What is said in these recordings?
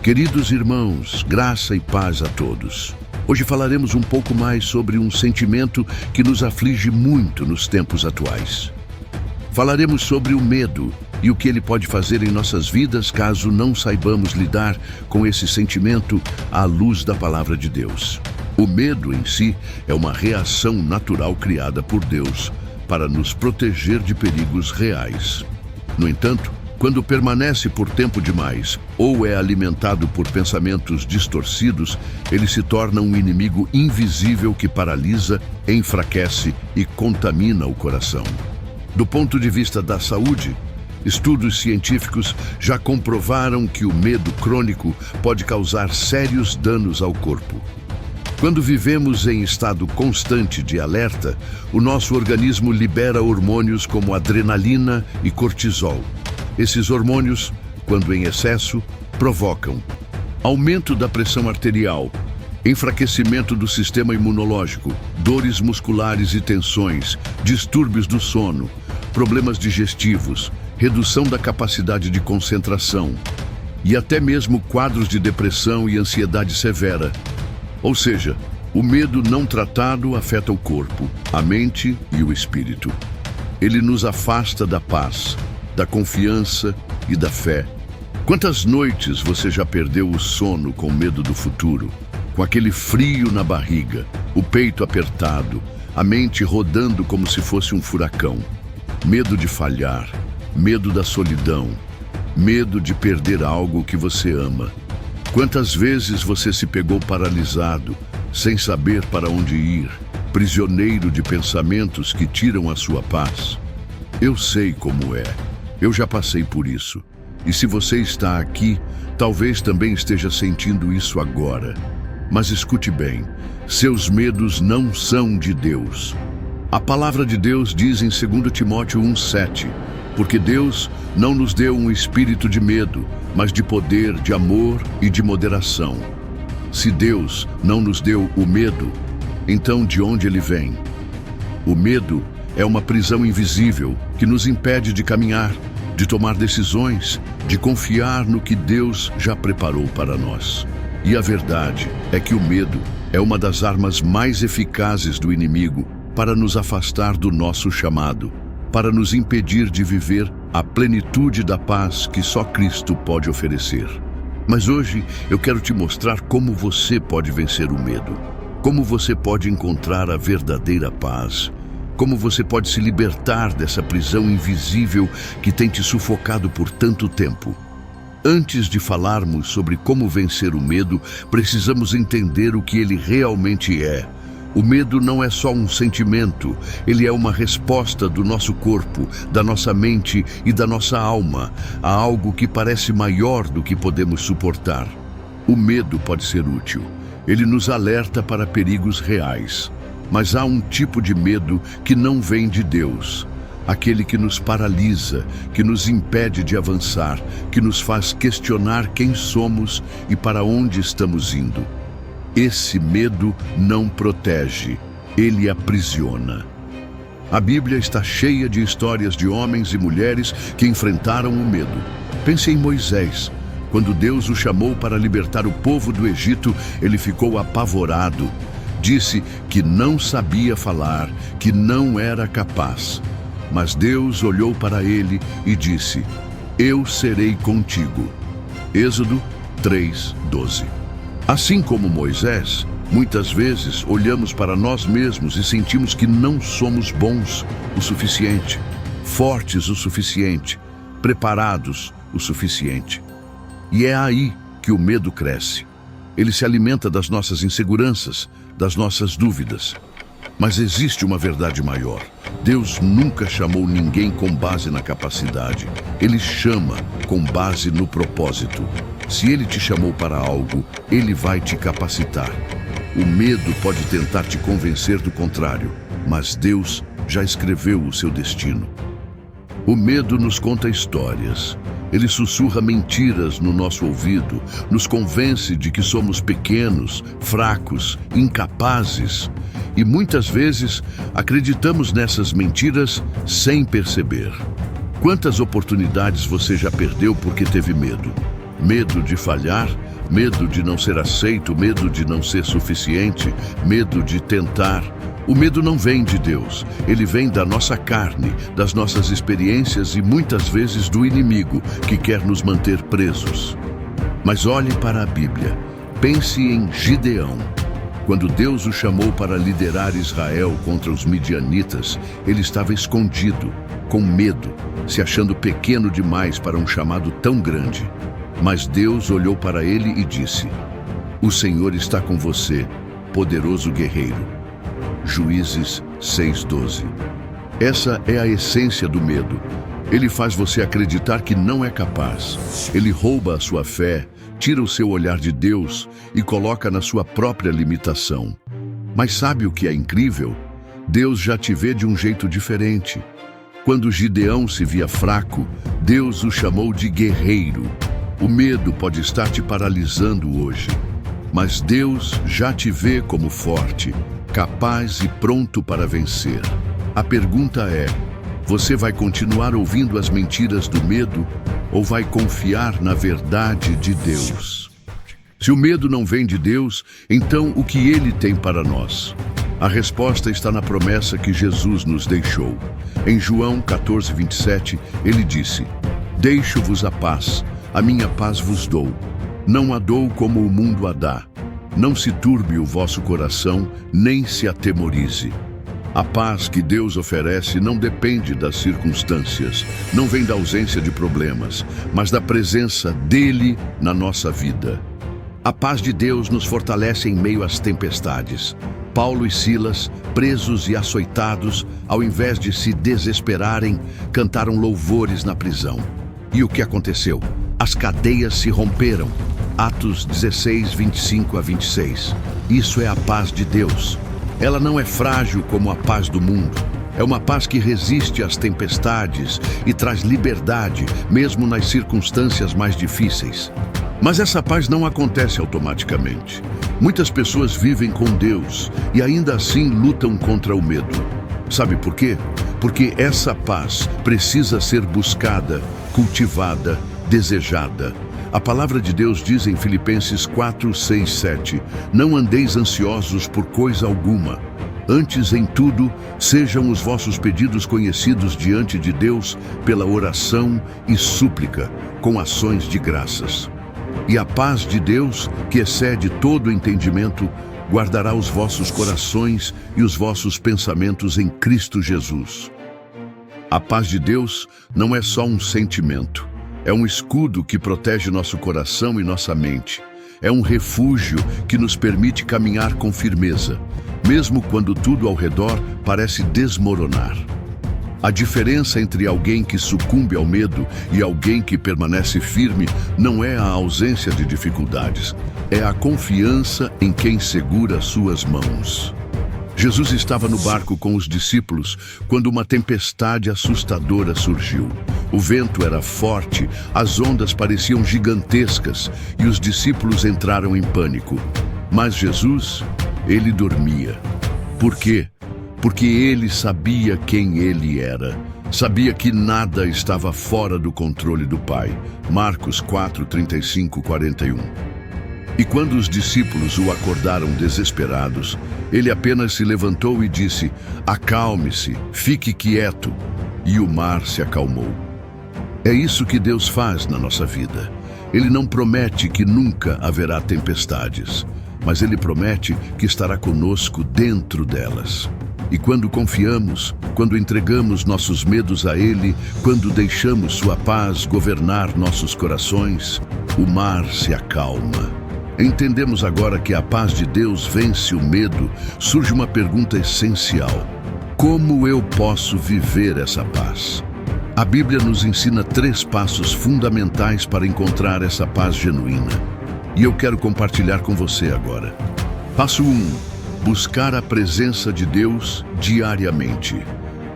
Queridos irmãos, graça e paz a todos. Hoje falaremos um pouco mais sobre um sentimento que nos aflige muito nos tempos atuais. Falaremos sobre o medo e o que ele pode fazer em nossas vidas caso não saibamos lidar com esse sentimento à luz da palavra de Deus. O medo em si é uma reação natural criada por Deus para nos proteger de perigos reais. No entanto, quando permanece por tempo demais ou é alimentado por pensamentos distorcidos, ele se torna um inimigo invisível que paralisa, enfraquece e contamina o coração. Do ponto de vista da saúde, estudos científicos já comprovaram que o medo crônico pode causar sérios danos ao corpo. Quando vivemos em estado constante de alerta, o nosso organismo libera hormônios como adrenalina e cortisol. Esses hormônios, quando em excesso, provocam aumento da pressão arterial, enfraquecimento do sistema imunológico, dores musculares e tensões, distúrbios do sono, problemas digestivos, redução da capacidade de concentração e até mesmo quadros de depressão e ansiedade severa. Ou seja, o medo não tratado afeta o corpo, a mente e o espírito. Ele nos afasta da paz, da confiança e da fé. Quantas noites você já perdeu o sono com medo do futuro? Com aquele frio na barriga, o peito apertado, a mente rodando como se fosse um furacão. Medo de falhar, medo da solidão, medo de perder algo que você ama. Quantas vezes você se pegou paralisado, sem saber para onde ir, prisioneiro de pensamentos que tiram a sua paz? Eu sei como é. Eu já passei por isso. E se você está aqui, talvez também esteja sentindo isso agora. Mas escute bem, seus medos não são de Deus. A palavra de Deus diz em 2 Timóteo 1,7, porque Deus não nos deu um espírito de medo, mas de poder, de amor e de moderação. Se Deus não nos deu o medo, então de onde ele vem? O medo é uma prisão invisível que nos impede de caminhar, de tomar decisões, de confiar no que Deus já preparou para nós. E a verdade é que o medo é uma das armas mais eficazes do inimigo para nos afastar do nosso chamado, para nos impedir de viver a plenitude da paz que só Cristo pode oferecer. Mas hoje eu quero te mostrar como você pode vencer o medo, como você pode encontrar a verdadeira paz, como você pode se libertar dessa prisão invisível que tem te sufocado por tanto tempo. Antes de falarmos sobre como vencer o medo, precisamos entender o que ele realmente é. O medo não é só um sentimento, ele é uma resposta do nosso corpo, da nossa mente e da nossa alma a algo que parece maior do que podemos suportar. O medo pode ser útil. Ele nos alerta para perigos reais. Mas há um tipo de medo que não vem de Deus. Aquele que nos paralisa, que nos impede de avançar, que nos faz questionar quem somos e para onde estamos indo. Esse medo não protege, ele aprisiona. A Bíblia está cheia de histórias de homens e mulheres que enfrentaram o medo. Pense em Moisés. Quando Deus o chamou para libertar o povo do Egito, ele ficou apavorado. Disse que não sabia falar, que não era capaz. Mas Deus olhou para ele e disse: eu serei contigo. Êxodo 3:12. Assim como Moisés, muitas vezes olhamos para nós mesmos e sentimos que não somos bons o suficiente, fortes o suficiente, preparados o suficiente. E é aí que o medo cresce. Ele se alimenta das nossas inseguranças, das nossas dúvidas. Mas existe uma verdade maior. Deus nunca chamou ninguém com base na capacidade. Ele chama com base no propósito. Se Ele te chamou para algo, Ele vai te capacitar. O medo pode tentar te convencer do contrário, mas Deus já escreveu o seu destino. O medo nos conta histórias. Ele sussurra mentiras no nosso ouvido, nos convence de que somos pequenos, fracos, incapazes. E muitas vezes acreditamos nessas mentiras sem perceber. Quantas oportunidades você já perdeu porque teve medo? Medo de falhar, medo de não ser aceito, medo de não ser suficiente, medo de tentar. O medo não vem de Deus, ele vem da nossa carne, das nossas experiências e muitas vezes do inimigo que quer nos manter presos. Mas olhe para a Bíblia, pense em Gideão. Quando Deus o chamou para liderar Israel contra os midianitas, ele estava escondido, com medo, se achando pequeno demais para um chamado tão grande. Mas Deus olhou para ele e disse: "O Senhor está com você, poderoso guerreiro." Juízes 6:12. Essa é a essência do medo. Ele faz você acreditar que não é capaz. Ele rouba a sua fé, tira o seu olhar de Deus e coloca na sua própria limitação. Mas sabe o que é incrível? Deus já te vê de um jeito diferente. Quando Gideão se via fraco, Deus o chamou de guerreiro. O medo pode estar te paralisando hoje, mas Deus já te vê como forte, capaz e pronto para vencer. A pergunta é: você vai continuar ouvindo as mentiras do medo ou vai confiar na verdade de Deus? Se o medo não vem de Deus, então o que ele tem para nós? A resposta está na promessa que Jesus nos deixou. Em João 14:27, ele disse: "Deixo-vos a paz, a minha paz vos dou. Não a dou como o mundo a dá. Não se turbe o vosso coração, nem se atemorize." A paz que Deus oferece não depende das circunstâncias, não vem da ausência de problemas, mas da presença dele na nossa vida. A paz de Deus nos fortalece em meio às tempestades. Paulo e Silas, presos e açoitados, ao invés de se desesperarem, cantaram louvores na prisão. E o que aconteceu? As cadeias se romperam. Atos 16:25-26. Isso é a paz de Deus. Ela não é frágil como a paz do mundo. É uma paz que resiste às tempestades e traz liberdade, mesmo nas circunstâncias mais difíceis. Mas essa paz não acontece automaticamente. Muitas pessoas vivem com Deus e ainda assim lutam contra o medo. Sabe por quê? Porque essa paz precisa ser buscada, cultivada, desejada. A palavra de Deus diz em Filipenses 4:6-7: "Não andeis ansiosos por coisa alguma. Antes, em tudo, sejam os vossos pedidos conhecidos diante de Deus pela oração e súplica, com ações de graças. E a paz de Deus, que excede todo entendimento, guardará os vossos corações e os vossos pensamentos em Cristo Jesus." A paz de Deus não é só um sentimento. É um escudo que protege nosso coração e nossa mente. É um refúgio que nos permite caminhar com firmeza, mesmo quando tudo ao redor parece desmoronar. A diferença entre alguém que sucumbe ao medo e alguém que permanece firme não é a ausência de dificuldades, é a confiança em quem segura suas mãos. Jesus estava no barco com os discípulos quando uma tempestade assustadora surgiu. O vento era forte, as ondas pareciam gigantescas e os discípulos entraram em pânico. Mas Jesus, ele dormia. Por quê? Porque ele sabia quem ele era. Sabia que nada estava fora do controle do Pai. Marcos 4:35-41. E quando os discípulos o acordaram desesperados, ele apenas se levantou e disse: "Acalme-se, fique quieto." E o mar se acalmou. É isso que Deus faz na nossa vida. Ele não promete que nunca haverá tempestades, mas ele promete que estará conosco dentro delas. E quando confiamos, quando entregamos nossos medos a Ele, quando deixamos sua paz governar nossos corações, o mar se acalma. Entendemos agora que a paz de Deus vence o medo. Surge uma pergunta essencial: como eu posso viver essa paz? A Bíblia nos ensina 3 passos fundamentais para encontrar essa paz genuína. E eu quero compartilhar com você agora. Passo 1. Buscar a presença de Deus diariamente.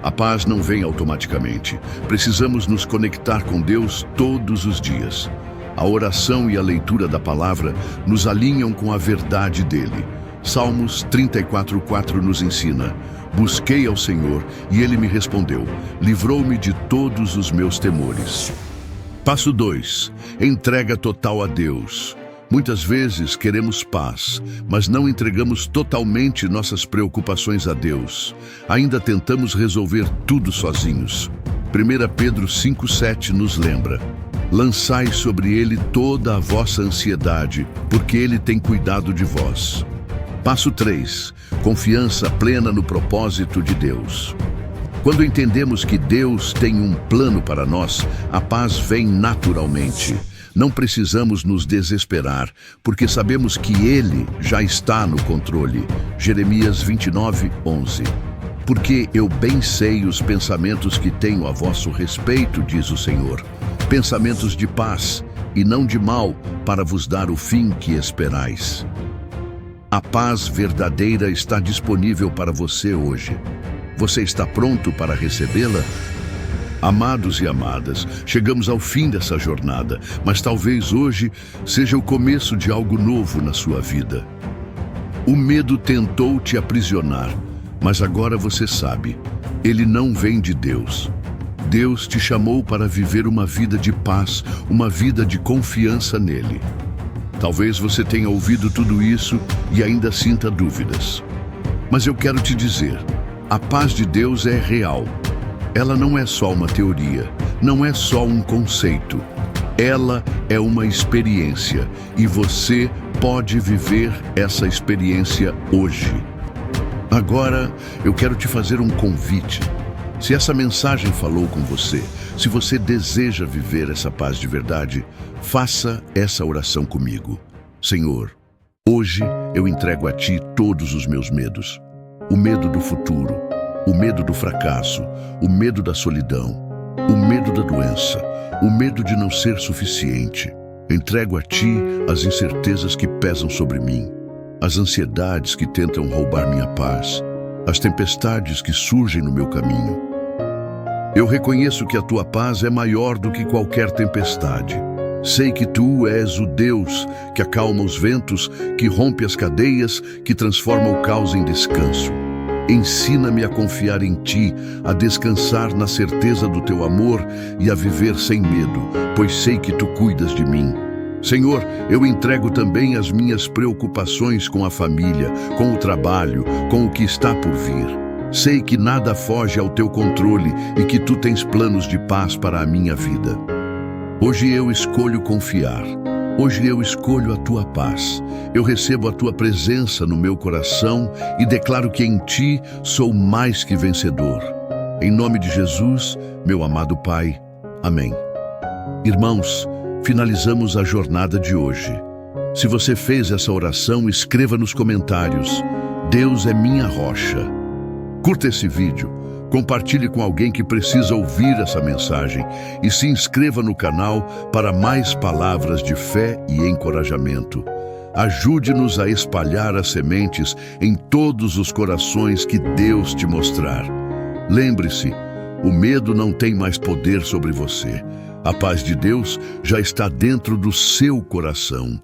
A paz não vem automaticamente. Precisamos nos conectar com Deus todos os dias. A oração e a leitura da palavra nos alinham com a verdade dele. Salmos 34:4 nos ensina: "Busquei ao Senhor e ele me respondeu, livrou-me de todos os meus temores." Passo 2. Entrega total a Deus. Muitas vezes queremos paz, mas não entregamos totalmente nossas preocupações a Deus. Ainda tentamos resolver tudo sozinhos. 1 Pedro 5,7 nos lembra: lançai sobre ele toda a vossa ansiedade, porque ele tem cuidado de vós. Passo 3. Confiança plena no propósito de Deus. Quando entendemos que Deus tem um plano para nós, a paz vem naturalmente. Não precisamos nos desesperar, porque sabemos que Ele já está no controle. Jeremias 29:11. Porque eu bem sei os pensamentos que tenho a vosso respeito, diz o Senhor. Pensamentos de paz e não de mal, para vos dar o fim que esperais. A paz verdadeira está disponível para você hoje. Você está pronto para recebê-la? Amados e amadas, chegamos ao fim dessa jornada, mas talvez hoje seja o começo de algo novo na sua vida. O medo tentou te aprisionar, mas agora você sabe, ele não vem de Deus. Deus te chamou para viver uma vida de paz, uma vida de confiança nele. Talvez você tenha ouvido tudo isso e ainda sinta dúvidas. Mas eu quero te dizer, a paz de Deus é real. Ela não é só uma teoria, não é só um conceito. Ela é uma experiência e você pode viver essa experiência hoje. Agora, eu quero te fazer um convite. Se essa mensagem falou com você, se você deseja viver essa paz de verdade, faça essa oração comigo. Senhor, hoje eu entrego a Ti todos os meus medos. O medo do futuro, o medo do fracasso, o medo da solidão, o medo da doença, o medo de não ser suficiente. Entrego a Ti as incertezas que pesam sobre mim, as ansiedades que tentam roubar minha paz, as tempestades que surgem no meu caminho. Eu reconheço que a Tua paz é maior do que qualquer tempestade. Sei que Tu és o Deus que acalma os ventos, que rompe as cadeias, que transforma o caos em descanso. Ensina-me a confiar em Ti, a descansar na certeza do Teu amor e a viver sem medo, pois sei que Tu cuidas de mim. Senhor, eu entrego também as minhas preocupações com a família, com o trabalho, com o que está por vir. Sei que nada foge ao Teu controle e que Tu tens planos de paz para a minha vida. Hoje eu escolho confiar. Hoje eu escolho a Tua paz. Eu recebo a Tua presença no meu coração e declaro que em Ti sou mais que vencedor. Em nome de Jesus, meu amado Pai. Amém. Irmãos, finalizamos a jornada de hoje. Se você fez essa oração, escreva nos comentários: Deus é minha rocha. Curta esse vídeo, compartilhe com alguém que precisa ouvir essa mensagem e se inscreva no canal para mais palavras de fé e encorajamento. Ajude-nos a espalhar as sementes em todos os corações que Deus te mostrar. Lembre-se, o medo não tem mais poder sobre você. A paz de Deus já está dentro do seu coração.